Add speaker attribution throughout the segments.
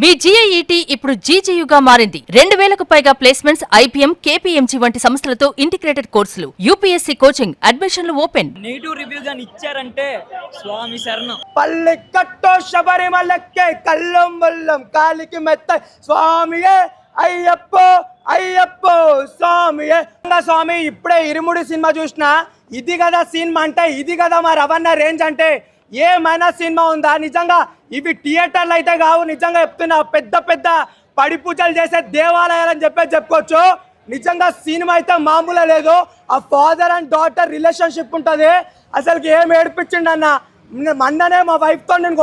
Speaker 1: మీ జీఐఈటీ ఇప్పుడు జీజీయూగా మారింది. 2000కు పైగా ప్లేస్మెంట్స్, ఐపీఎం, కేపీఎంజీ వంటి సంస్థలతో ఇంటిగ్రేటెడ్ కోర్సులు, యూపీఎస్సీ కోచింగ్, అడ్మిషన్లు ఓపెన్.
Speaker 2: నెగిటివ్ రివ్యూ గాని ఇచ్చారంటే స్వామి శరణం.
Speaker 3: పల్లె కట్టో శబరిమలక్కే కల్లం వల్లం కాలికి మెత్త స్వామియే అయ్యప్పో అయ్యప్పో స్వామియే. స్వామి ఇప్పుడే ఇరుముడి సినిమా చూసినా, ఇది కదా సినిమా అంటే, ఇది కదా మా రవణ రేంజ్ అంటే ఏమైనా సినిమా ఉందా? నిజంగా ఇవి థియేటర్లు అయితే కావు, నిజంగా చెప్తున్నా పెద్ద పెద్ద పడి పూజలు చేసే దేవాలయాలు అని చెప్పుకోవచ్చు. నిజంగా సినిమా అయితే మామూలు లేదు. ఆ ఫాదర్ అండ్ డాటర్ రిలేషన్షిప్ ఉంటుంది. అసలుకి ఏం ఏడిపించిండు అన్న. మొన్ననే మా వైఫ్తో నేను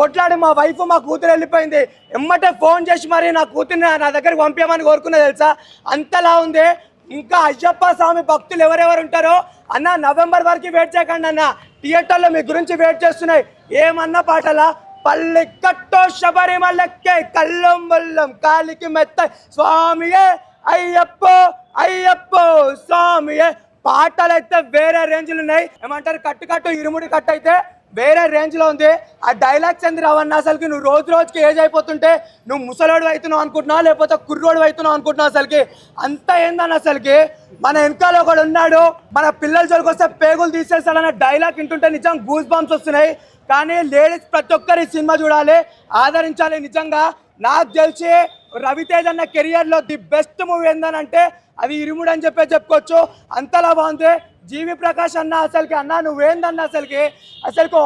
Speaker 3: కొట్లాడి మా వైఫ్ మా కూతురు వెళ్ళిపోయింది. ఎమ్మటే ఫోన్ చేసి మరి నా కూతుర్ని నా దగ్గరికి పంపించమని కోరుకున్నా తెలుసా. అంతలా ఉంది. ఇంకా అయ్యప్ప స్వామి భక్తులు ఎవరెవరు ఉంటారో అన్న, నవంబర్ వరకు వెయిట్ చేయకండి అన్న. థియేటర్లో మీ గురించి వెయిట్ చేస్తున్నాయి. ఏమన్నా పాటలా పల్లె కట్టో శబరిమలక్కే కల్లం వల్లం కాలికి మెత్త స్వామియే అయ్యప్పో అయ్యప్పో స్వామియే. పాటలు అయితే వేరే రేంజ్లు ఉన్నాయి. ఏమంటారు, కట్టు ఇరుముడి కట్టు అయితే వేరే రేంజ్లో ఉంది. ఆ డైలాగ్స్ ఎందుకు రావన్నా? అసలుకి నువ్వు రోజు రోజుకి ఏజ్ అయిపోతుంటే నువ్వు ముసలోడు అవుతున్నావు అనుకుంటున్నావు, లేకపోతే కుర్రోడు అవుతున్నావు అనుకుంటున్నావు. అసలుకి అంత ఏందన్న. అసలుకి మన వెనకాల ఒకడు ఉన్నాడు, మన పిల్లల జోలికి వస్తే పేగులు తీసేస్తాడన్న డైలాగ్ వింటుంటే నిజంగా గూస్ బంప్స్ వస్తున్నాయి. కానీ లేడీస్ ప్రతి ఒక్కరి సినిమా చూడాలి, ఆదరించాలి. నిజంగా నాకు తెలిసి రవితేజ్ అన్న కెరియర్లో ది బెస్ట్ మూవీ ఏందనంటే అది ఇరుముడు అని చెప్పుకోవచ్చు. అంతలా బాగుంది. జీవి ప్రకాష్ అన్న అసలుకి అన్న నువ్వేందన్న అసలుకి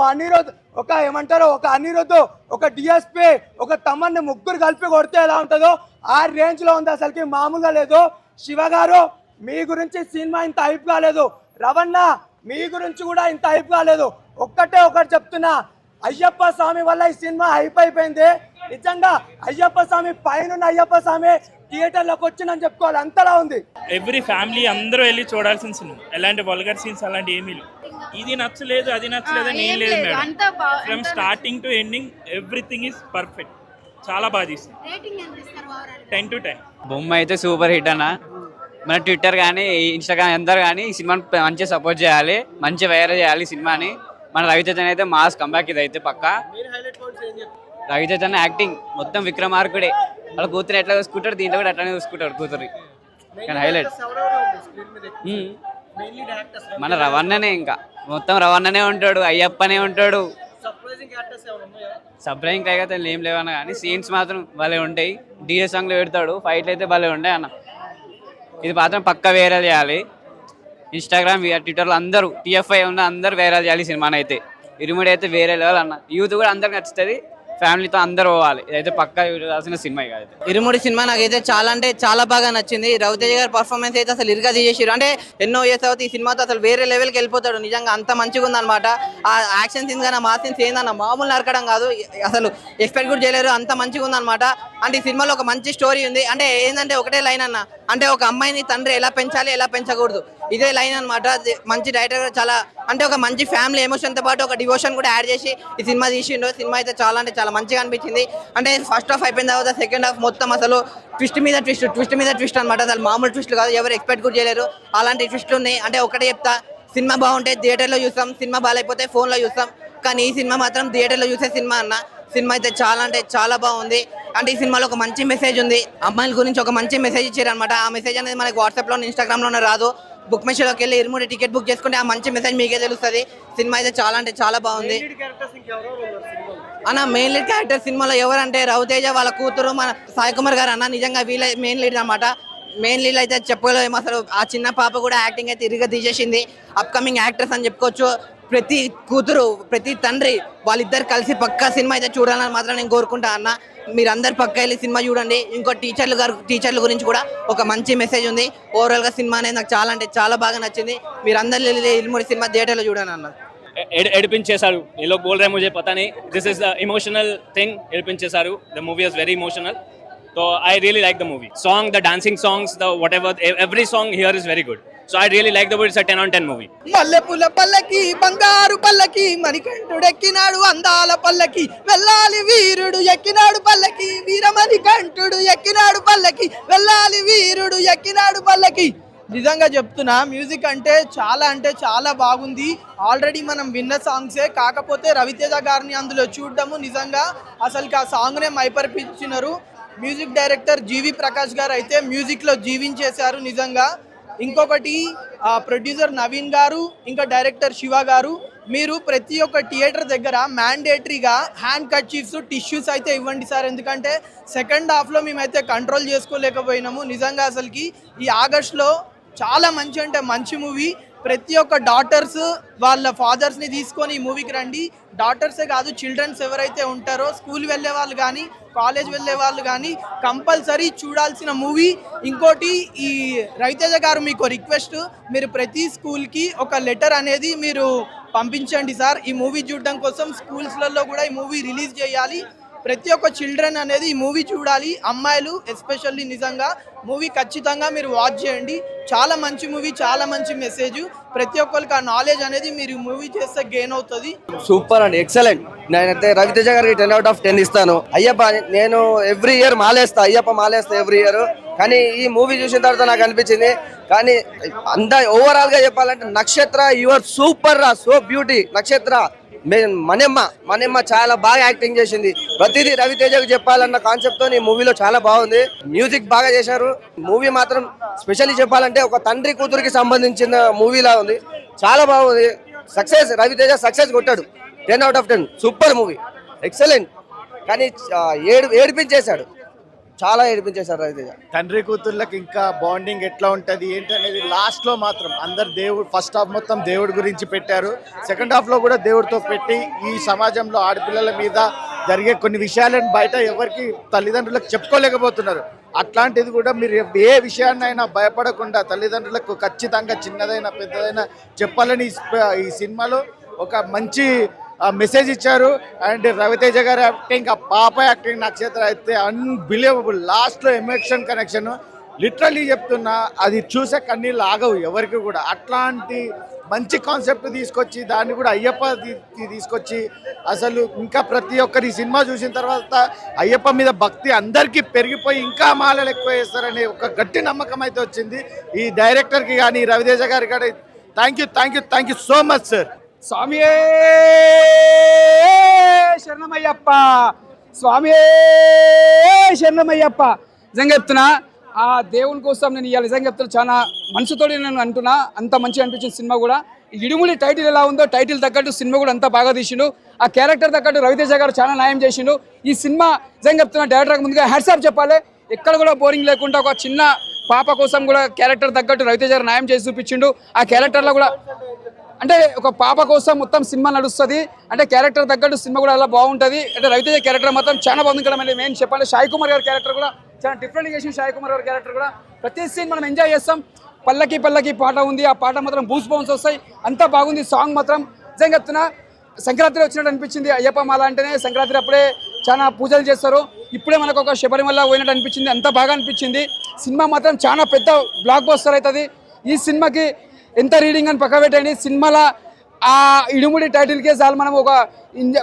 Speaker 3: అనిరుద్ ఒక ఏమంటారో ఒక అనిరుద్ ఒక డిఎస్పీ ఒక తమన్ని ముగ్గురు కలిపి కొడితే ఎలా ఉంటుందో ఆ రేంజ్లో ఉంది. అసలుకి మామూలుగా లేదు. శివ గారు మీ గురించి సినిమా ఇంత హైప్ కాలేదు. రవణ మీ గురించి కూడా ఇంత హైప్ కాలేదు. ఒకటి చెప్తున్నా, అయ్యప్ప స్వామి వల్ల ఈ సినిమా హైప్ అయిపోయింది. నిజంగా అయ్యప్ప స్వామి పైన అయ్యప్ప స్వామి థియేటర్లోకి వచ్చిందని చెప్పుకోవాలి. అంతలా ఉంది.
Speaker 4: ఎవ్రీ ఫ్యామిలీ అందరూ వెళ్ళి చూడాల్సిన సినిమా. ఎలాంటి వల్గర్ సీన్స్ అలాంటి ఏమీ లేవు. ఇది నచ్చలేదు అది నచ్చలేదు అని ఏం లేదు madam. From starting to ending everything is perfect. చాలా బాగా తీసింది. 10 to 10.
Speaker 5: బొమ్మ అయితే సూపర్ హిట్ అన్న. మన ట్విట్టర్ కానీ ఇన్స్టాగ్రామ్ అందరు కానీ ఈ సినిమాని మంచిగా సపోర్ట్ చేయాలి, మంచిగా వైరల్ చేయాలి సినిమాని. మన రవితేజన్ అయితే మాస్ కంబ్యాక్ ఇది అయితే పక్కా. రవితేజన్ యాక్టింగ్ మొత్తం విక్రమార్కుడే. వాళ్ళ కూతురు ఎట్లా చూసుకుంటాడు, దీంట్లో కూడా అట్లానే చూసుకుంటాడు కూతురు. కానీ హైలైట్ మన రవణనే, ఇంకా మొత్తం రవణనే ఉంటాడు, అయ్యప్పనే ఉంటాడు. సర్ప్రైజింగ్ అయితే ఏం లేవన్నా కానీ సీన్స్ మాత్రం భలే ఉంటాయి. డీజే సాంగ్లు పెడతాడు, ఫైట్లు అయితే భలే ఉంటాయి అన్న. ఇది మాత్రం పక్కా వైరల్ చేయాలి. ఇన్స్టాగ్రామ్ ట్విట్టర్లో అందరూ టీఎఫ్ఐ ఉన్న అందరూ వైరల్ చేయాలి సినిమాని అయితే. ఇరుముడి అయితే వేరే లెవెల్ అన్న. యూత్ కూడా అందరికి నచ్చుతుంది, ఫ్యామిలీతో అందరూ పోవాలి. ఇదైతే పక్కా రాసిన సినిమా. అయితే
Speaker 6: ఇరుముడి సినిమా నాకైతే చాలా అంటే చాలా బాగా నచ్చింది. రవితేజ గారి పర్ఫార్మెన్స్ అయితే అసలు ఇరుగా తీసేసారు. అంటే ఎన్నో ఇయర్స్ అవుతుంది ఈ సినిమాతో అసలు వేరే లెవెల్కి వెళ్ళిపోతాడు. నిజంగా అంత మంచిగా ఉందన్నమాట. ఆ యాక్షన్ సీన్స్ కానీ మా సీన్స్ ఏందన్న మామూలు నరకడం కాదు, అసలు ఎక్స్పెక్ట్ కూడా చేయలేరు, అంత మంచిగా ఉందన్నమాట. అంటే ఈ సినిమాలో ఒక మంచి స్టోరీ ఉంది. అంటే ఏంటంటే ఒకటే లైన్ అన్న, అంటే ఒక అమ్మాయిని తండ్రి ఎలా పెంచాలి ఎలా పెంచకూడదు, ఇదే లైన్ అనమాట. మంచి డైరెక్టర్ చాలా అంటే ఒక మంచి ఫ్యామిలీ ఎమోషన్తో పాటు ఒక డివోషన్ కూడా యాడ్ చేసి ఈ సినిమా తీసిండు. సినిమా అయితే చాలా అంటే చాలా మంచిగా అనిపించింది. అంటే ఫస్ట్ హాఫ్ అయిపోయిన తర్వాత సెకండ్ హాఫ్ మొత్తం అసలు ట్విస్ట్ మీద ట్విస్ట్ అనమాట. అసలు మామూలు ట్విస్ట్లు కాదు, ఎవరు ఎక్స్పెక్ట్ కూడా చేయలేరు. అలాంటి ట్విస్ట్లు ఉన్నాయి. అంటే ఒకటే చెప్తా, సినిమా బాగుంటే థియేటర్లో చూస్తాం, సినిమా బాగాలేకపోతే ఫోన్లో చూస్తాం. కానీ ఈ సినిమా మాత్రం థియేటర్లో చూసే సినిమా అన్న. సినిమా అయితే చాలా అంటే చాలా బాగుంది. అంటే ఈ సినిమాలో ఒక మంచి మెసేజ్ ఉంది. అమ్మాయిల గురించి ఒక మంచి మెసేజ్ ఇచ్చారు అనమాట. ఆ మెసేజ్ అనేది మనకి వాట్సాప్లో ఇన్స్టాగ్రామ్లోనే రాదు. బుక్ మై షోలోకి వెళ్ళి ఇరుముడి టికెట్ బుక్ చేసుకుంటే ఆ మంచి మెసేజ్ మీకే తెలుస్తుంది. సినిమా అయితే చాలా అంటే చాలా బాగుంది అన్న. మెయిన్ లీడ్ క్యారెక్టర్ సినిమాలో ఎవరంటే రవితేజ వాళ్ళ కూతురు మన సాయి కుమార్ గారు అన్న. నిజంగా వీళ్ళ మెయిన్ లీడ్ అనమాట. మెయిన్ లీడ్ అయితే చెప్పుకోలేము అసలు. ఆ చిన్న పాప కూడా యాక్టింగ్ అయితే ఇరుగా తీసేసింది. అప్కమింగ్ యాక్టర్స్ అని చెప్పుకోవచ్చు. ప్రతి కూతురు ప్రతి తండ్రి వాళ్ళిద్దరు కలిసి పక్కా సినిమా అయితే చూడాలని మాత్రం నేను కోరుకుంటా అన్న. మీరందరు పక్కా వెళ్ళి సినిమా చూడండి. ఇంకో టీచర్ల గురించి కూడా ఒక మంచి మెసేజ్ ఉంది. ఓవరాల్గా సినిమా అనేది నాకు చాలా అంటే చాలా బాగా నచ్చింది. మీరందరూ వెళ్ళి ఇరుముడి సినిమా థియేటర్లో చూడండి అన్న.
Speaker 4: ఏడిపించేశారు. ఏ లోగ్ బోల్ రहे मुझे पता नहीं. This is the emotional thing. ఏడిపించేశారు. The movie is very emotional. So I really like the movie. Song, the dancing songs, the whatever, every song here is very good. So I really like the movie. It's a 10 on 10 movie.
Speaker 6: మల్లెపూల పల్లకి బంగారు పల్లకి మణికంఠుడు ఎక్కినాడు అందాల పల్లకి వెళ్ళాలి వీరుడు ఎక్కినాడు పల్లకి వీరమణికంఠుడు ఎక్కినాడు పల్లకి వెళ్ళాలి వీరుడు ఎక్కినాడు పల్లకి
Speaker 7: నిజంగా చెప్తున్నా, మ్యూజిక్ అంటే చాలా బాగుంది. ఆల్రెడీ మనం విన్న సాంగ్సే, కాకపోతే రవితేజ గారిని అందులో చూడడము నిజంగా అసలుకి ఆ సాంగ్నే మైపరిపించినారు. మ్యూజిక్ డైరెక్టర్ జీవి ప్రకాష్ గారు అయితే మ్యూజిక్లో జీవించేశారు నిజంగా. ఇంకొకటి ప్రొడ్యూసర్ నవీన్ గారు, ఇంకా డైరెక్టర్ శివ గారు, మీరు ప్రతి ఒక్క థియేటర్ దగ్గర మ్యాండేటరీగా హ్యాండ్ కర్చీఫ్స్, టిష్యూస్ అయితే ఇవ్వండి సార్. ఎందుకంటే సెకండ్ హాఫ్లో మేమైతే కంట్రోల్ చేసుకోలేకపోయినాము నిజంగా. అసలుకి ఈ ఆగస్ట్లో చాలా మంచి మూవీ. ప్రతి ఒక్క డాటర్స్ వాళ్ళ ఫాదర్స్ని తీసుకొని ఈ మూవీకి రండి. డాటర్సే కాదు, చిల్డ్రన్స్ ఎవరైతే ఉంటారో, స్కూల్ వెళ్ళే వాళ్ళు కానీ, కాలేజ్ వెళ్ళే వాళ్ళు కానీ కంపల్సరీ చూడాల్సిన మూవీ. ఇంకోటి, ఈ రవితేజ గారు మీకు రిక్వెస్ట్, మీరు ప్రతి స్కూల్కి ఒక లెటర్ అనేది మీరు పంపించండి సార్. ఈ మూవీ చూడడం కోసం స్కూల్స్లలో కూడా ఈ మూవీ రిలీజ్ చేయాలి. ప్రతి ఒక్క చిల్డ్రన్ అనేది ఈ మూవీ చూడాలి, అమ్మాయిలు ఎస్పెషల్లీ. నిజంగా మూవీ ఖచ్చితంగా మీరు వాచ్ చేయండి. చాలా మంచి మూవీ, చాలా మంచి మెసేజ్. ప్రతి ఒక్కరికి ఆ నాలెడ్జ్ అనేది మీరు మూవీ చేస్తే గెయిన్ అవుతుంది.
Speaker 8: సూపర్ అండి, ఎక్సలెంట్. నేనైతే రవితేజ గారికి 10/10 ఇస్తాను. అయ్యప్ప నేను ఎవ్రీ ఇయర్ మాలేస్తా, అయ్యప్ప మాలేస్తా ఎవ్రీ ఇయర్. కానీ ఈ మూవీ చూసిన తర్వాత నాకు అనిపించింది, కానీ అంతా ఓవరాల్ గా చెప్పాలంటే నక్షత్ర యువర్ సూపర్ రా, సో బ్యూటీ. నక్షత్ర మనెమ్మ చాలా బాగా యాక్టింగ్ చేసింది. ప్రతిదీ రవితేజకు చెప్పాలన్న కాన్సెప్ట్ తో ఈ మూవీలో చాలా బాగుంది. మ్యూజిక్ బాగా చేశారు. మూవీ మాత్రం స్పెషల్లీ చెప్పాలంటే ఒక తండ్రి కూతురికి సంబంధించిన మూవీలా ఉంది. చాలా బాగుంది. సక్సెస్, రవితేజ సక్సెస్ కొట్టాడు. 10/10 సూపర్ మూవీ, ఎక్సలెంట్. కానీ ఏడిపించేశాడు, చాలా ఏడిపించేశాడు రవితేజ.
Speaker 9: తండ్రి కూతుర్లకు ఇంకా బాండింగ్ ఎట్లా ఉంటుంది ఏంటి అనేది లాస్ట్ లో మాత్రం అందరు దేవుడు, ఫస్ట్ హాఫ్ మొత్తం దేవుడి గురించి పెట్టారు, సెకండ్ హాఫ్ లో కూడా దేవుడితో పెట్టి ఈ సమాజంలో ఆడపిల్లల మీద జరిగే కొన్ని విషయాలను బయట ఎవరికి తల్లిదండ్రులకు చెప్పుకోలేకపోతున్నారు. అట్లాంటిది కూడా మీరు ఏ విషయాన్నైనా భయపడకుండా తల్లిదండ్రులకు ఖచ్చితంగా చిన్నదైనా పెద్దదైనా చెప్పాలని ఈ సినిమాలో ఒక మంచి మెసేజ్ ఇచ్చారు. అండ్ రవితేజ గారి యాక్టింగ్, ఆ పాప యాక్టింగ్, నక్షత్ర అయితే అన్బిలీవబుల్. లాస్ట్లో ఎమోషన్ కనెక్షన్ లిటరల్లీ చెప్తున్నా, అది చూసే కన్నీళ్ళు ఆగవు ఎవరికి కూడా. అట్లాంటి మంచి కాన్సెప్ట్ తీసుకొచ్చి దాన్ని కూడా అయ్యప్ప తీసుకొచ్చి అసలు ఇంకా ప్రతి ఒక్కరి సినిమా చూసిన తర్వాత అయ్యప్ప మీద భక్తి అందరికీ పెరిగిపోయి ఇంకా మాలలు ఎక్కువ వేస్తారనే ఒక గట్టి నమ్మకం అయితే వచ్చింది. ఈ డైరెక్టర్కి కానీ రవితేజ గారికి కానీ thank you so much sir.
Speaker 10: స్వామియే శరణమయ్యప్ప, స్వామియే శరణమయ్యప్ప. నిజంగా చెప్తున్నా, ఆ దేవుని కోసం నేను ఇవాళ నిజంగా చెప్తున్నా, చాలా మనసుతో నేను అంటున్నా. అంత మంచిగా అనిపించిన సినిమా కూడా. ఇడుముడి టైటిల్ ఎలా ఉందో టైటిల్ తగ్గట్టు సినిమా కూడా అంతా బాగా తీసిండు. ఆ క్యారెక్టర్ తగ్గట్టు రవితేజ గారు చాలా న్యాయం చేసిండు. ఈ సినిమా నిజంగా చెప్తున్నా, డైరెక్టర్ ముందుగా హ్యాట్స్ ఆఫ్ చెప్పాలి. ఎక్కడ కూడా బోరింగ్ లేకుండా ఒక చిన్న పాప కోసం కూడా క్యారెక్టర్ తగ్గట్టు రవితేజ గారు న్యాయం చేసి చూపించిండు. ఆ క్యారెక్టర్లో కూడా అంటే ఒక పాప కోసం మొత్తం సినిమా నడుస్తుంది. అంటే క్యారెక్టర్ తగ్గట్టు సినిమా కూడా అలా బాగుంటుంది. అంటే రవితేజ క్యారెక్టర్ మాత్రం చాలా బాగుంది. ఇక్కడ మెయిన్ చెప్పాలి, సాయి కుమార్ గారి క్యారెక్టర్ కూడా చాలా డిఫరెంట్ చేసింది. సాయి కుమార్ గారి క్యారెక్టర్ కూడా ప్రతి సీన్ మనం ఎంజాయ్ చేస్తాం. పల్లకి పాట ఉంది, ఆ పాట మాత్రం బూస్ బౌన్స్ వస్తాయి, అంతా బాగుంది. సాంగ్ మాత్రం నిజంగా చెప్తున్నా, సంక్రాంతి వచ్చినట్టు అనిపించింది. అయ్యప్ప మాల అంటేనే సంక్రాంతి అప్పుడే చాలా పూజలు చేస్తారు. ఇప్పుడే మనకు ఒక శబరిమల పోయినట్టు అనిపించింది, అంత బాగా అనిపించింది. సినిమా మాత్రం చాలా పెద్ద బ్లాక్ బస్టర్ అవుతుంది. ఈ సినిమాకి ఎంత రీడింగ్ అని పక్క పెట్టండి, సినిమాలో ఆ ఇడుముడి టైటిల్కే చాలు. మనం ఒక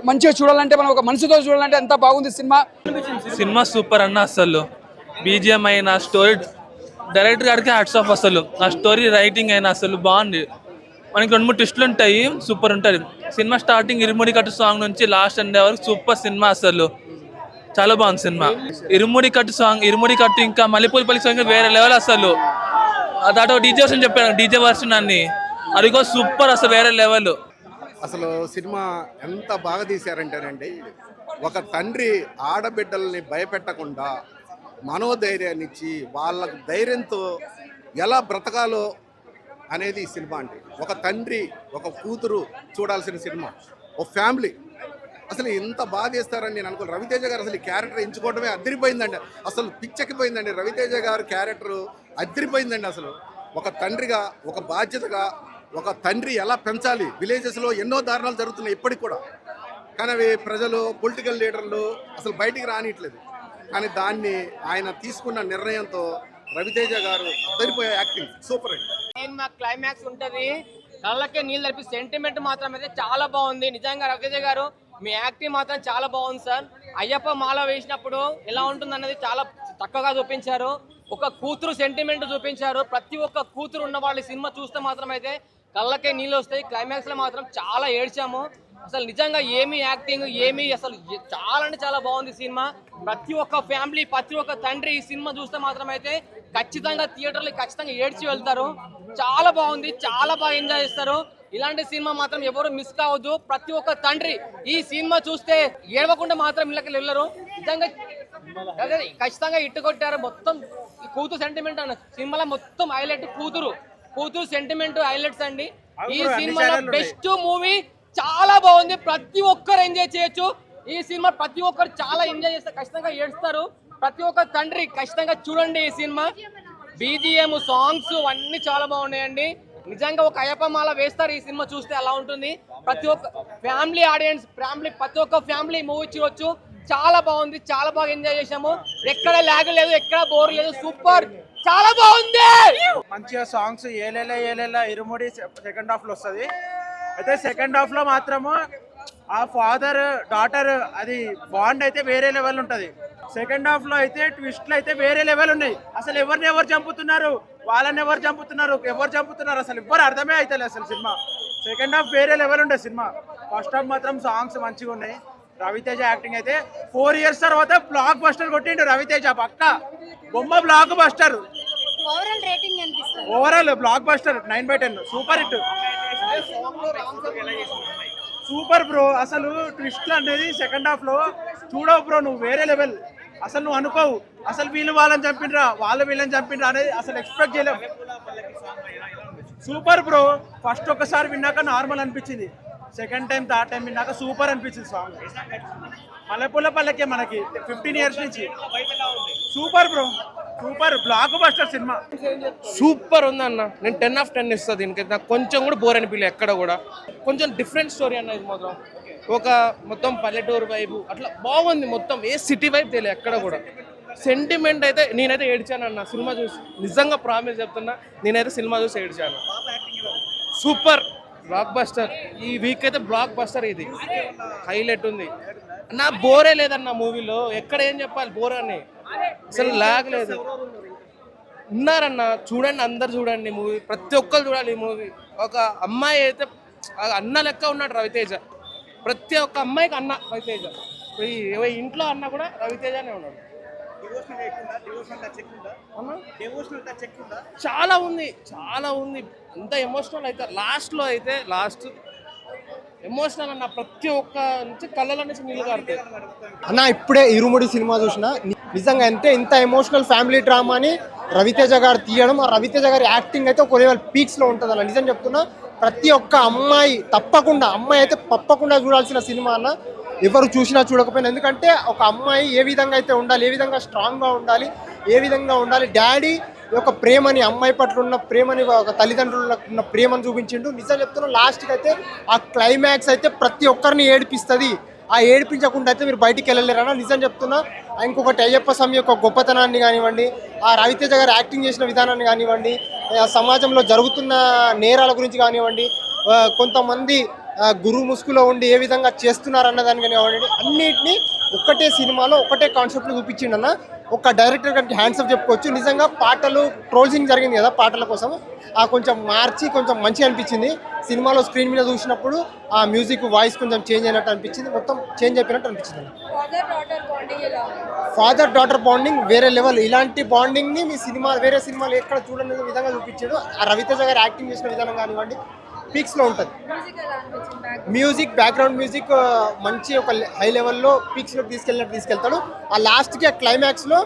Speaker 10: మంచిగా చూడాలంటే, మనం ఒక మనసుతో చూడాలంటే ఎంత బాగుంది సినిమా.
Speaker 11: సినిమా సూపర్ అన్న. అసలు బీజిఎం అయినా, స్టోరీ, డైరెక్టర్ గారికి హ్యాట్స్ ఆఫ్. అసలు ఆ స్టోరీ రైటింగ్ అయినా అసలు బాగుంది. మనకి 2-3 ట్విస్టులు ఉంటాయి, సూపర్ ఉంటుంది సినిమా. స్టార్టింగ్ ఇరుముడి కట్టు సాంగ్ నుంచి లాస్ట్ అండే వరకు సూపర్ సినిమా. అసలు చాలా బాగుంది సినిమా. ఇరుముడి కట్టు సాంగ్, ఇరుముడి కట్టు, ఇంకా మల్లెపూలపల్లి సాంగ్ వేరే లెవెల్. అసలు దాంట్లో డీజే వర్షన్ చెప్పాను, డీజే వర్షన్ అన్ని అది కూడా సూపర్, అసలు వేరే లెవెల్.
Speaker 12: అసలు సినిమా ఎంత బాగా తీశారంటేనండి, ఒక తండ్రి ఆడబిడ్డల్ని భయపెట్టకుండా మనోధైర్యాన్ని ఇచ్చి వాళ్ళకు ధైర్యంతో ఎలా బ్రతకాలో అనేది ఈ సినిమా అండి. ఒక తండ్రి, ఒక కూతురు చూడాల్సిన సినిమా, ఒక ఫ్యామిలీ. అసలు ఎంత బాగా చేస్తారని నేను అనుకోను. రవితేజ గారు అసలు ఈ క్యారెక్టర్ ఎంచుకోవడమే అదిరిపోయిందండి. అసలు పిచ్చెక్కిపోయిందండి. రవితేజ గారు క్యారెక్టర్ అదిరిపోయిందండి. అసలు ఒక తండ్రిగా, ఒక బాధ్యతగా, ఒక తండ్రి ఎలా పెంచాలి. విలేజెస్లో ఎన్నో దారుణాలు జరుగుతున్నాయి ఇప్పటికి కూడా, కానీ అవి ప్రజలు, పొలిటికల్ లీడర్లు అసలు బయటికి రానియట్లేదు. కానీ దాన్ని ఆయన తీసుకున్న నిర్ణయంతో రవితేజ గారు అద్దరిపోయే యాక్టింగ్ సూపర్ అండి.
Speaker 13: సినిమా క్లైమాక్స్ ఉంటుంది, కళ్ళకే నీళ్ళు తప్పి సెంటిమెంట్ మాత్రం అయితే చాలా బాగుంది. నిజంగా రవితేజ గారు మీ యాక్టింగ్ మాత్రం చాలా బాగుంది సార్. అయ్యప్ప మాల వేసినప్పుడు ఎలా ఉంటుంది అన్నది చాలా చక్కగా చూపించారు. ఒక కూతురు సెంటిమెంట్ చూపించారు. ప్రతి ఒక్క కూతురు ఉన్న వాళ్ళ సినిమా చూస్తే మాత్రం అయితే కళ్ళకే నీళ్ళు వస్తాయి. క్లైమాక్స్ లో మాత్రం చాలా ఏడ్చాము. అసలు నిజంగా ఏమి యాక్టింగ్ ఏమి అసలు చాలా అంటే చాలా బాగుంది సినిమా. ప్రతి ఒక్క ఫ్యామిలీ ప్రతి ఒక్క తండ్రి ఈ సినిమా చూస్తే మాత్రం అయితే ఖచ్చితంగా థియేటర్లో ఖచ్చితంగా ఏడ్చి వెళ్తారు. చాలా బాగుంది, చాలా బాగా ఎంజాయ్ చేస్తారు. ఇలాంటి సినిమా మాత్రం ఎవరు మిస్ కావద్దు. ప్రతి ఒక్క తండ్రి ఈ సినిమా చూస్తే ఏడవకుండా మాత్రం ఇళ్ళకి వెళ్ళరు. నిజంగా ఖచ్చితంగా ఇట్టు కొట్టారు. మొత్తం కూతురు సెంటిమెంట్ అన్న సినిమాలో మొత్తం హైలైట్ కూతురు సెంటిమెంట్ హైలైట్స్ అండి. ఈ సినిమాలో బెస్ట్ మూవీ, చాలా బాగుంది. ప్రతి ఒక్కరు ఎంజాయ్ చేయొచ్చు ఈ సినిమా. ప్రతి ఒక్కరు చాలా ఎంజాయ్ చేస్తారు, ఖచ్చితంగా ఏడుస్తారు. ప్రతి ఒక్క తండ్రి ఖచ్చితంగా చూడండి ఈ సినిమా. బీజిఎం సాంగ్స్ అన్ని చాలా బాగున్నాయండి. నిజంగా ఒక అయ్యప్ప మాల వేస్తారు ఈ సినిమా చూస్తే అలా ఉంటుంది. ప్రతి ఒక్క ఫ్యామిలీ ఆడియన్స్ ప్రతి ఒక్క ఫ్యామిలీ మూవీ చూడొచ్చు. చాలా బాగుంది, చాలా బాగా ఎంజాయ్ చేసాము. ఎక్కడ లాగ్ లేదు, ఎక్కడ బోర్ లేదు, సూపర్, చాలా బాగుంది.
Speaker 3: మంచిగా సాంగ్స్ ఏలేలా ఇరుముడి సెకండ్ హాఫ్ లో వస్తుంది. అయితే సెకండ్ హాఫ్ లో మాత్రము ఆ ఫాదర్ డాటర్ అది బాండ్ అయితే వేరే లెవెల్ ఉంటది. సెకండ్ హాఫ్ లో అయితే ట్విస్ట్లు అయితే వేరే లెవెల్ ఉన్నాయి. అసలు ఎవరు చంపుతున్నారు, వాళ్ళని ఎవరు చంపుతున్నారు అసలు ఎవరు అర్థమే అవుతుంది అసలు సినిమా. సెకండ్ హాఫ్ వేరే లెవెల్ ఉండే సినిమా. ఫస్ట్ హాఫ్ మాత్రం సాంగ్స్ మంచిగా ఉన్నాయి. రవితేజ యాక్టింగ్ అయితే 4 years తర్వాత బ్లాక్ బస్టర్ కొట్టిండు రవితేజ. పక్క బొమ్మ block buster, overall block buster 9/10 super hit. Super bro. అసలు ట్విస్ట్ అనేది సెకండ్ హాఫ్ లో చూడవు బ్రో, నువ్వు వేరే లెవెల్. అసలు నువ్వు అనుకోవు అసలు వీళ్ళు వాళ్ళని చంపినరా వీళ్ళని చంపినరా అనేది అసలు ఎక్స్పెక్ట్ చేయలేవు. Super bro. ఫస్ట్ ఒక్కసారి విన్నాక నార్మల్ అనిపించింది, సెకండ్ టైం థర్డ్ టైం విన్నాక సూపర్ అనిపించింది సాంగ్. మల్లెపూల పల్లెకే మనకి 15 years నుంచి. Super bro, super block buster cinema.
Speaker 14: Super ఉందన్న. నేను 10/10 ఇస్తాను దీనికి. నాకు కొంచెం కూడా బోర్ అనిపించలేదు ఎక్కడ కూడా. కొంచెం డిఫరెంట్ స్టోరీ అన్న ఇది. మాత్రం ఒక మొత్తం పల్లెటూరు వైపు అట్లా బాగుంది. మొత్తం ఏ సిటీ వైపు తెలియదు ఎక్కడ కూడా. సెంటిమెంట్ అయితే నేనైతే ఏడ్చాను అన్న సినిమా చూసి. నిజంగా ప్రామిస్ చెప్తున్నా, నేనైతే సినిమా చూసి ఏడ్చాను. Super blockbuster. ఈ వీక్ అయితే బ్లాక్ బస్టర్ ఇది హైలైట్ ఉంది. నా బోరే లేదన్న మూవీలో. ఎక్కడ ఏం చెప్పాలి బోర్ అని, అసలు లాగ్ లేదు. ఉన్నారన్న, చూడండి అందరు చూడండి మూవీ. ప్రతి ఒక్కరు చూడాలి ఈ మూవీ. ఒక అమ్మాయి అయితే అన్న లెక్క ఉన్నాడు రవితేజ. ప్రతి ఒక్క అమ్మాయికి అన్న రవితేజ. ఇంట్లో అన్న కూడా రవితేజనే ఉన్నాడు. చాలా ఉంది అంత ఎమోషనల్ అయితే లాస్ట్ ఎమోషనల్ అన్న. ప్రతి ఒక్క నుంచి కళ్ళలో నుంచి నీళ్ళు కారుతాయి
Speaker 3: అన్న. ఇప్పుడే ఇరుముడి సినిమా చూసిన, నిజంగా అంటే ఇంత ఎమోషనల్ ఫ్యామిలీ డ్రామాని రవితేజ గారు తీయడం, ఆ రవితేజ గారి యాక్టింగ్ అయితే ఒక లెవెల్ పీక్స్లో ఉంటుంది అన్న. నిజం చెప్తున్నా, ప్రతి ఒక్క అమ్మాయి అయితే తప్పకుండా చూడాల్సిన సినిమా అన్న. ఎవరు చూసినా చూడకపోయినా. ఎందుకంటే ఒక అమ్మాయి ఏ విధంగా అయితే ఉండాలి, ఏ విధంగా స్ట్రాంగ్గా ఉండాలి, ఏ విధంగా ఉండాలి, డాడీ యొక్క ప్రేమని, అమ్మాయి పట్ల ఉన్న ప్రేమని, ఒక తల్లిదండ్రులకు ఉన్న ప్రేమను చూపించిండు. నిజం చెప్తున్నా, లాస్ట్కి అయితే ఆ క్లైమాక్స్ అయితే ప్రతి ఒక్కరిని ఏడిపిస్తుంది. ఆ ఏడిపించకుండా అయితే మీరు బయటికి వెళ్ళలేరన్నా. నిజం చెప్తున్నా. ఇంకొకటి అయ్యప్ప స్వామి యొక్క గొప్పతనాన్ని కానివ్వండి, ఆ రవితేజ గారు యాక్టింగ్ చేసిన విధానాన్ని కానివ్వండి, సమాజంలో జరుగుతున్న నేరాల గురించి కానివ్వండి, కొంతమంది గురు ముసుగులో ఉండి ఏ విధంగా చేస్తున్నారన్న దాన్ని కానివ్వండి, అన్నిటినీ ఒక్కటే సినిమాలో ఒకటే కాన్సెప్ట్లో చూపించిండన్న. ఒక డైరెక్టర్ గారికి హ్యాండ్స్ అప్ చెప్పుకోవచ్చు. నిజంగా పాటలు ట్రోల్సింగ్ జరిగింది కదా పాటల కోసం, కొంచెం మార్చి కొంచెం మంచిగా అనిపించింది. సినిమాలో స్క్రీన్ మీద చూసినప్పుడు ఆ మ్యూజిక్ వాయిస్ కొంచెం చేంజ్ అయినట్టు అనిపించింది, మొత్తం చేంజ్ అయిపోయినట్టు అనిపించింది. ఫాదర్ డాటర్ బాండింగ్ వేరే లెవెల్. ఇలాంటి బాండింగ్ని మీ వేరే సినిమాలు ఎక్కడ చూడని విధంగా చూపించాడు. ఆ రవితేజ గారు యాక్టింగ్ చేసిన విధానం కానివ్వండి పీక్స్లో ఉంటుంది. మ్యూజిక్, బ్యాక్గ్రౌండ్ మ్యూజిక్ మంచి ఒక హై లెవెల్లో పీక్స్లోకి తీసుకెళ్తాడు. ఆ లాస్ట్కి ఆ క్లైమాక్స్లో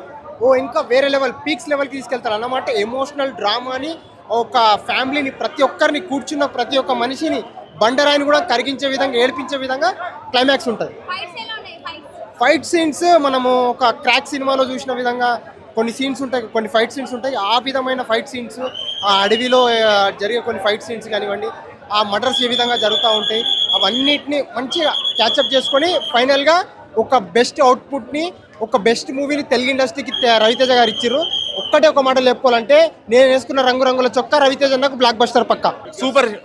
Speaker 3: ఇంకా వేరే లెవెల్ పీక్స్ లెవెల్కి తీసుకెళ్తాడు అన్నమాట. ఎమోషనల్ డ్రామాని, ఒక ఫ్యామిలీని, ప్రతి ఒక్కరిని, కూర్చున్న ప్రతి ఒక్క మనిషిని, బండరాయిని కూడా కరిగించే విధంగా, ఏడిపించే విధంగా క్లైమాక్స్ ఉంటుంది. ఫైట్ సీన్స్ మనము ఒక క్రాక్ సినిమాలో చూసిన విధంగా కొన్ని సీన్స్ ఉంటాయి, కొన్ని ఫైట్ సీన్స్ ఉంటాయి. ఆ విధమైన ఫైట్ సీన్స్, ఆ అడవిలో జరిగే కొన్ని ఫైట్ సీన్స్ కానివ్వండి, ఆ మర్డర్స్ ఏ విధంగా జరుగుతూ ఉంటాయి, అవన్నిటిని మంచిగా క్యాచప్ చేసుకొని ఫైనల్గా ఒక బెస్ట్ అవుట్పుట్ని, ఒక బెస్ట్ మూవీని తెలుగు ఇండస్ట్రీకి రవితేజ గారు ఇచ్చారు. ఒక్కటే ఒక మాటలు చెప్పుకోవాలంటే, నేను వేసుకున్న రంగురంగుల చొక్కా రవితేజ నాకు బ్లాక్ బస్టర్ పక్క.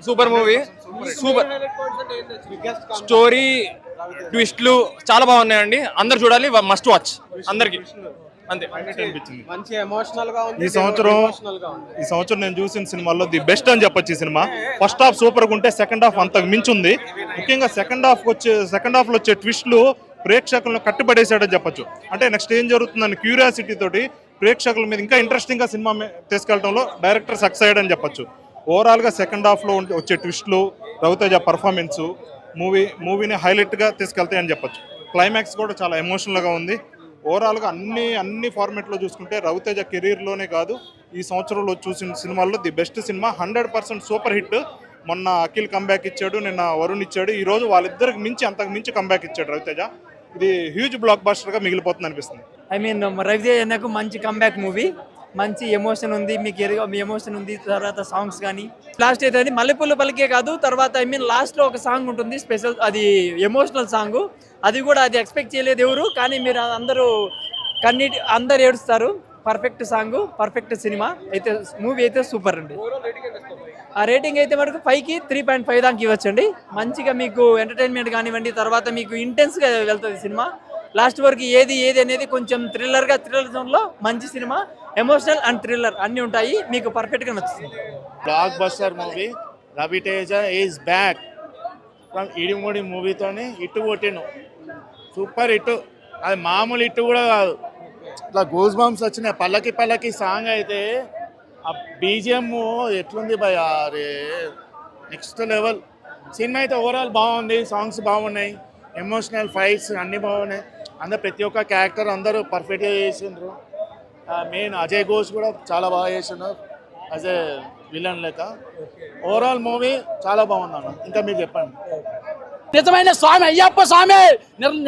Speaker 14: Super movie. సూపర్ స్టోరీ, ట్విస్ట్లు చాలా బాగున్నాయండి. అందరు చూడాలి, మస్ట్ వాచ్ అందరికి.
Speaker 15: అంతే అనిపించింది.
Speaker 14: మంచి ఎమోషనల్ గా ఉంది.
Speaker 15: ఈ సంవత్సరం నేను చూసిన సినిమాల్లో ది బెస్ట్ అని చెప్పొచ్చు. ఈ సినిమా ఫస్ట్ హాఫ్ సూపర్గా ఉంటే సెకండ్ హాఫ్ అంతకు మించి ఉంది. ముఖ్యంగా సెకండ్ హాఫ్లో వచ్చే ట్విస్ట్లు ప్రేక్షకులను కట్టుబడేసాడని చెప్పొచ్చు. అంటే నెక్స్ట్ ఏం జరుగుతుందని క్యూరియాసిటీ తోటి ప్రేక్షకుల మీద ఇంకా ఇంట్రెస్టింగ్గా సినిమా తీసుకెళ్లడంలో డైరెక్టర్ సక్సెస్ అయ్యాడని చెప్పొచ్చు. ఓవరాల్గా సెకండ్ హాఫ్లో వచ్చే ట్విస్ట్లు, రవితేజ పర్ఫార్మెన్స్ మూవీని హైలైట్గా తీసుకెళ్తాయని చెప్పొచ్చు. క్లైమాక్స్ కూడా చాలా ఎమోషనల్గా ఉంది. ఓవరాల్గా అన్ని ఫార్మాట్లో చూసుకుంటే రవితేజ కెరీర్లోనే కాదు ఈ సంవత్సరంలో చూసిన సినిమాల్లో the best cinema. 100% super hit. మొన్న అఖిల్ కంబ్యాక్ ఇచ్చాడు, నిన్న వరుణ్ ఇచ్చాడు, ఈరోజు వాళ్ళిద్దరికి మించి అంతకు మించి కంబ్యాక్ ఇచ్చాడు రవితేజ. ఇది హ్యూజ్ బ్లాక్ బస్టర్గా మిగిలిపోతుంది అనిపిస్తుంది.
Speaker 2: రవితేజ నాకు మంచి కంబ్యాక్ మూవీ. మంచి ఎమోషన్ ఉంది, మీకు ఎమోషన్ ఉంది. తర్వాత సాంగ్స్ కానీ లాస్ట్ అయితే అది మల్లెపూలు పలికే కాదు, తర్వాత లాస్ట్లో ఒక సాంగ్ ఉంటుంది స్పెషల్, అది ఎమోషనల్ సాంగ్. అది కూడా అది ఎక్స్పెక్ట్ చేయలేదు ఎవరు, కానీ మీరు అందరు ఏడుస్తారు. పర్ఫెక్ట్ సాంగ్, పర్ఫెక్ట్ సినిమా అయితే. మూవీ అయితే సూపర్ అండి. ఆ రేటింగ్ అయితే మనకు 5కి 3.5 దాకా ఇవ్వచ్చండి. మంచిగా మీకు ఎంటర్టైన్మెంట్ కానివ్వండి, తర్వాత మీకు ఇంటెన్స్గా వెళ్తుంది సినిమా. లాస్ట్ వరకు ఏది అనేది కొంచెం థ్రిల్లర్ జోన్లో మంచి సినిమా. ఎమోషనల్ అండ్ థ్రిల్లర్ అన్నీ ఉంటాయి, మీకు పర్ఫెక్ట్గా నచ్చుతుంది.
Speaker 9: Blockbuster movie. Ravi Teja is back from ఇడిముడి మూవీతోని ఇట్టు కొట్టిను. Super hit. అది మామూలు హిట్ కూడా కాదు, ఇట్లా గూస్ బంప్స్ వచ్చినాయి. పల్లకి సాంగ్ అయితే ఆ బీజిఎం ఎట్లుంది భయ, అరే నెక్స్ట్ లెవెల్. సినిమా అయితే ఓవరాల్ బాగుంది, సాంగ్స్ బాగున్నాయి, ఎమోషనల్ ఫైట్స్ అన్నీ బాగున్నాయి. అందరు ప్రతి ఒక్క క్యారెక్టర్ అందరూ పర్ఫెక్ట్గా చేసిండ్రు. మెయిన్ అజయ్ ఘోష్ కూడా చాలా బాగా చేసిండ్రు యాజ్ ఏ విలన్ లెక్క. ఓవరాల్ మూవీ చాలా బాగుంది అన్న. ఇంకా మీరు చెప్పండి.
Speaker 13: నిజమైన స్వామి అయ్యప్ప స్వామి,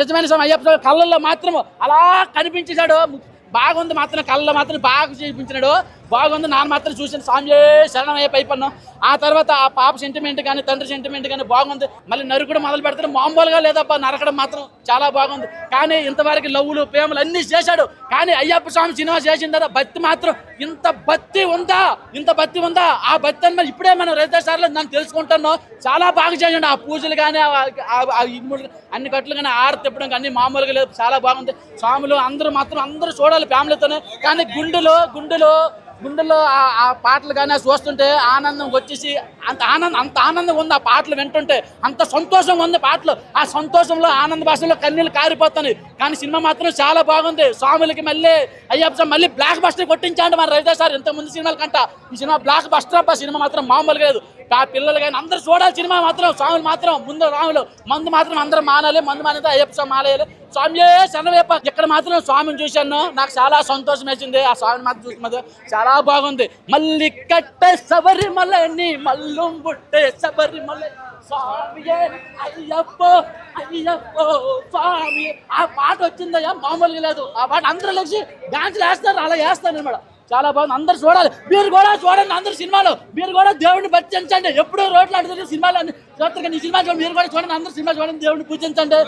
Speaker 13: నిజమైన స్వామి అయ్యప్ప స్వామి కళ్ళల్లో మాత్రం అలా కనిపించేశాడు. బాగుంది మాత్రం, కళ్ళలో మాత్రం బాగా చూపించినాడు. బాగుంది. నాన్న మాత్రం చూసిన స్వామి శరణం అయిపోయినాం. ఆ తర్వాత ఆ పాప సెంటిమెంట్ కానీ తండ్రి సెంటిమెంట్ కానీ బాగుంది. మళ్ళీ నరుకుడు మొదలు పెడతాడు, మామూలుగా లేదబ్బా నరకడం మాత్రం చాలా బాగుంది. కానీ ఇంతవరకు లవ్వులు ప్రేమలు అన్నీ చేశాడు, కానీ అయ్యప్ప స్వామి సినిమా చేసిన తర్వాత భక్తి మాత్రం ఇంత భక్తి ఉందా ఆ భక్తి అని ఇప్పుడే మనం రైతాసార్లో నన్ను తెలుసుకుంటాను. చాలా బాగా చేయండి. ఆ పూజలు కానీ అన్ని కట్లు కానీ ఆరతి తిప్పడం కానీ మామూలుగా లేదు, చాలా బాగుంది. స్వాములు అందరూ చూడాలి ఫ్యామిలీతోనే. కానీ గుండెలో ఆ పాటలు కానీ చూస్తుంటే ఆనందం వచ్చేసి అంత ఆనందం ఉంది. ఆ పాటలు వింటుంటే అంత సంతోషం ఉంది పాటలు. ఆ సంతోషంలో ఆనంద భాషలో కన్నీళ్ళు కారిపోతాయి. కానీ సినిమా మాత్రం చాలా బాగుంది. స్వాములకి మళ్ళీ అయ్యప్ప మళ్ళీ బ్లాక్ బస్టర్ కొట్టించాడు మన రవితేజ సార్. ఇంత ముందు సినిమాల కంట ఈ సినిమా బ్లాక్ బస్టర్ అబ్బా. సినిమా మాత్రం మామూలుగా లేదు. ఆ పిల్లలు కానీ అందరూ చూడాలి సినిమా మాత్రం. స్వాములు మాత్రం ముందు మందు మాత్రం అందరూ మానాలి, మందు మానేది అయ్యప్ప స్వామి మానేయాలి. స్వామి శరణవేప. ఇక్కడ మాత్రం స్వామిని చూశాను, నాకు చాలా సంతోషం వేసింది. ఆ స్వామిని మాత్రం చూసి చాలా బాగుంది. మళ్ళీ కట్టే శబరిమలని మల్లం బుట్టే శబరిమల స్వామి అయ్యప్ప స్వామి. ఆ పాట వచ్చిందయ్యా మామూలుగా లేదు. ఆ పాట అందరూ లేచి డాన్సులు వేస్తారు, అలా వేస్తాను అనమాట. చాలా బాగుంది. అందరు చూడాలి, మీరు కూడా చూడండి. అందరు సినిమాలో మీరు కూడా దేవుడిని భజించండి. ఎప్పుడూ రోడ్లు అడుగుతుంది సినిమాలో చూస్తారు, కానీ ఈ సినిమా మీరు కూడా చూడండి. అందరు సినిమా చూడండి, దేవుడిని పూజించండి.